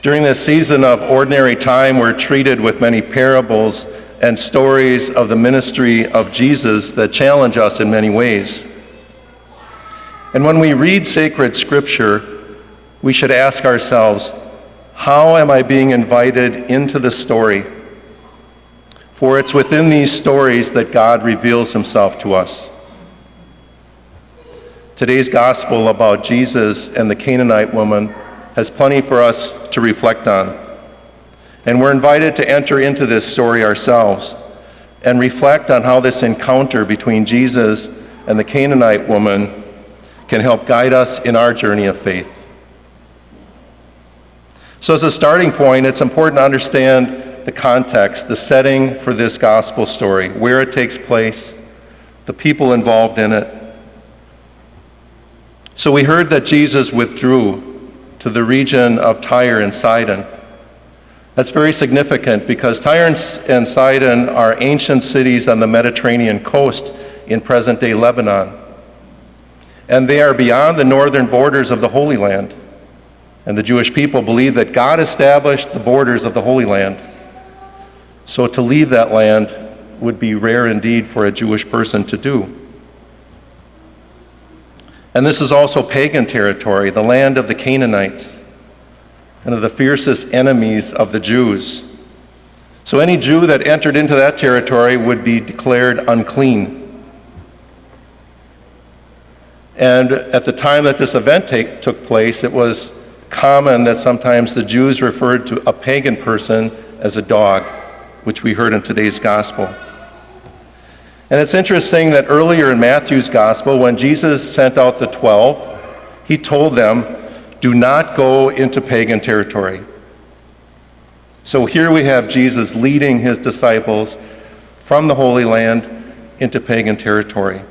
During this season of ordinary time, we're treated with many parables and stories of the ministry of Jesus that challenge us in many ways. And when we read sacred scripture, we should ask ourselves, how am I being invited into the story? For it's within these stories that God reveals himself to us. Today's gospel about Jesus and the Canaanite woman has plenty for us to reflect on. And we're invited to enter into this story ourselves and reflect on how this encounter between Jesus and the Canaanite woman can help guide us in our journey of faith. So as a starting point, it's important to understand the context, the setting for this gospel story, where it takes place, the people involved in it. So we heard that Jesus withdrew to the region of Tyre and Sidon. That's very significant because Tyre and Sidon are ancient cities on the Mediterranean coast in present-day Lebanon. And they are beyond the northern borders of the Holy Land. And the Jewish people believe that God established the borders of the Holy Land. So to leave that land would be rare indeed for a Jewish person to do. And this is also pagan territory, the land of the Canaanites, and of the fiercest enemies of the Jews. So any Jew that entered into that territory would be declared unclean. And at the time that this event took place, it was common that sometimes the Jews referred to a pagan person as a dog, which we heard in today's gospel. And it's interesting that earlier in Matthew's gospel, when Jesus sent out the 12, he told them, do not go into pagan territory. So here we have Jesus leading his disciples from the Holy Land into pagan territory.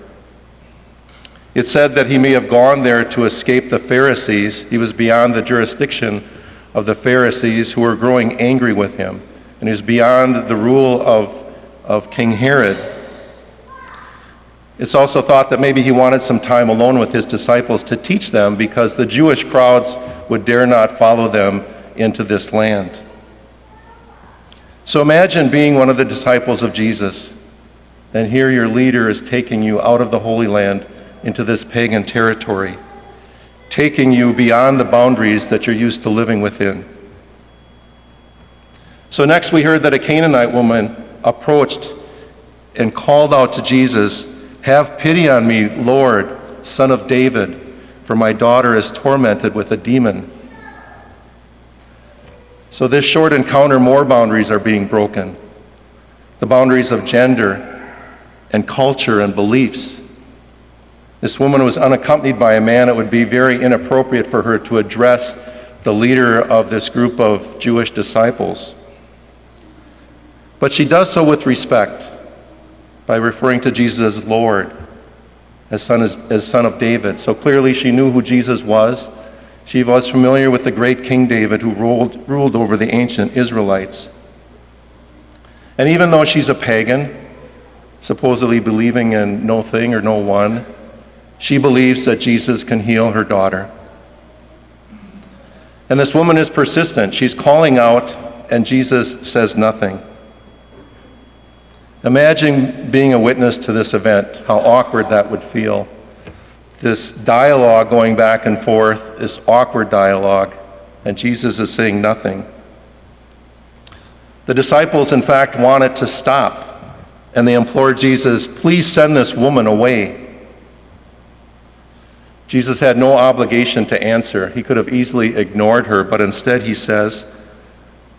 It said that he may have gone there to escape the Pharisees. He was beyond the jurisdiction of the Pharisees who were growing angry with him. And he was beyond the rule of King Herod. It's also thought that maybe he wanted some time alone with his disciples to teach them because the Jewish crowds would dare not follow them into this land. So imagine being one of the disciples of Jesus, and here your leader is taking you out of the Holy Land into this pagan territory, taking you beyond the boundaries that you're used to living within. So next we heard that a Canaanite woman approached and called out to Jesus, have pity on me, Lord, Son of David, for my daughter is tormented with a demon. So this short encounter, more boundaries are being broken. The boundaries of gender and culture and beliefs. This woman was unaccompanied by a man. It would be very inappropriate for her to address the leader of this group of Jewish disciples. But she does so with respect by referring to Jesus as Lord, as son of David. So clearly she knew who Jesus was. She was familiar with the great King David who ruled over the ancient Israelites. And even though she's a pagan, supposedly believing in no thing or no one, she believes that Jesus can heal her daughter. And this woman is persistent. She's calling out, and Jesus says nothing. Imagine being a witness to this event, how awkward that would feel. This dialogue going back and forth, this awkward dialogue, and Jesus is saying nothing. The disciples, in fact, wanted to stop, and they implored Jesus, please send this woman away. Jesus had no obligation to answer. He could have easily ignored her, but instead he says,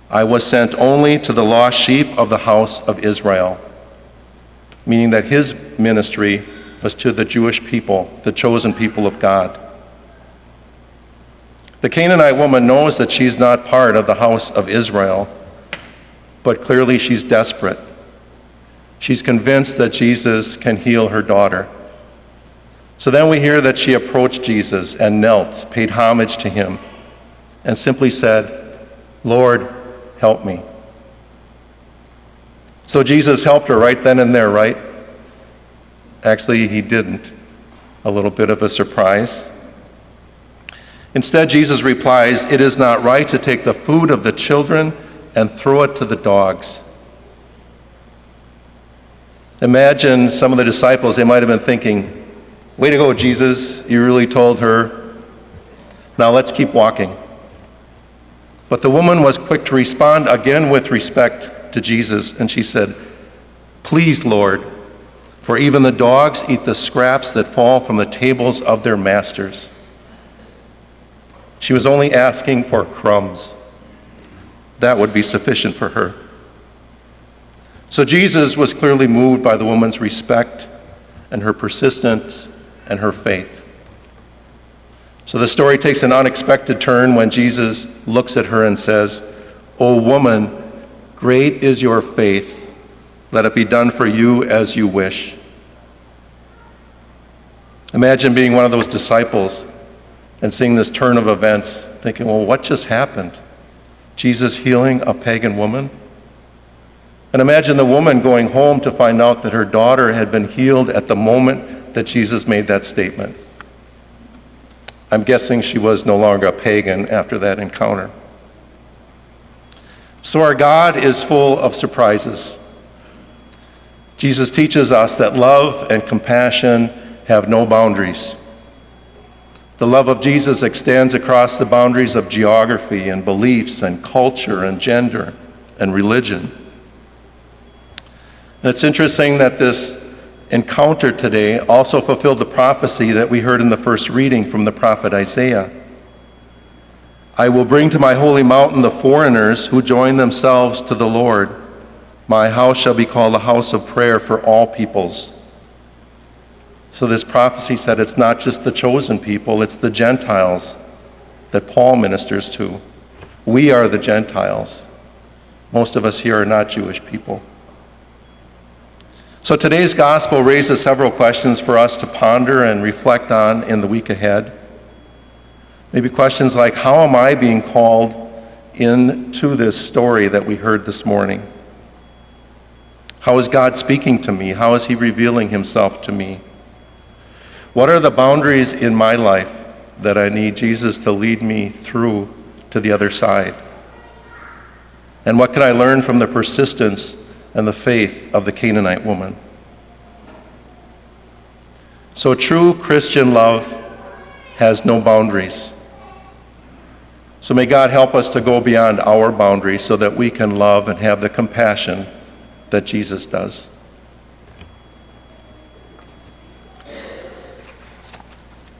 I was sent only to the lost sheep of the house of Israel, meaning that his ministry was to the Jewish people, the chosen people of God. The Canaanite woman knows that she's not part of the house of Israel, but clearly she's desperate. She's convinced that Jesus can heal her daughter. So then we hear that she approached Jesus and knelt, paid homage to him, and simply said, Lord, help me. So Jesus helped her right then and there, right? Actually, he didn't. A little bit of a surprise. Instead, Jesus replies, "It is not right to take the food of the children and throw it to the dogs." Imagine some of the disciples, they might have been thinking, "Way to go, Jesus, you really told her. Now let's keep walking." But the woman was quick to respond again with respect to Jesus, and she said, "Please, Lord, for even the dogs eat the scraps that fall from the tables of their masters." She was only asking for crumbs. That would be sufficient for her. So Jesus was clearly moved by the woman's respect and her persistence and her faith. So the story takes an unexpected turn when Jesus looks at her and says, "O woman, great is your faith. Let it be done for you as you wish." Imagine being one of those disciples and seeing this turn of events, thinking, well, what just happened? Jesus healing a pagan woman? And imagine the woman going home to find out that her daughter had been healed at the moment that Jesus made that statement. I'm guessing she was no longer a pagan after that encounter. So our God is full of surprises. Jesus teaches us that love and compassion have no boundaries. The love of Jesus extends across the boundaries of geography and beliefs and culture and gender and religion. And it's interesting that this encounter today also fulfilled the prophecy that we heard in the first reading from the prophet Isaiah. "I will bring to my holy mountain the foreigners who join themselves to the Lord. My house shall be called a house of prayer for all peoples." So this prophecy said it's not just the chosen people, it's the Gentiles that Paul ministers to. We are the Gentiles. Most of us here are not Jewish people. So today's gospel raises several questions for us to ponder and reflect on in the week ahead. Maybe questions like, how am I being called into this story that we heard this morning? How is God speaking to me? How is he revealing himself to me? What are the boundaries in my life that I need Jesus to lead me through to the other side? And what can I learn from the persistence and the faith of the Canaanite woman? So true Christian love has no boundaries. So may God help us to go beyond our boundaries so that we can love and have the compassion that Jesus does.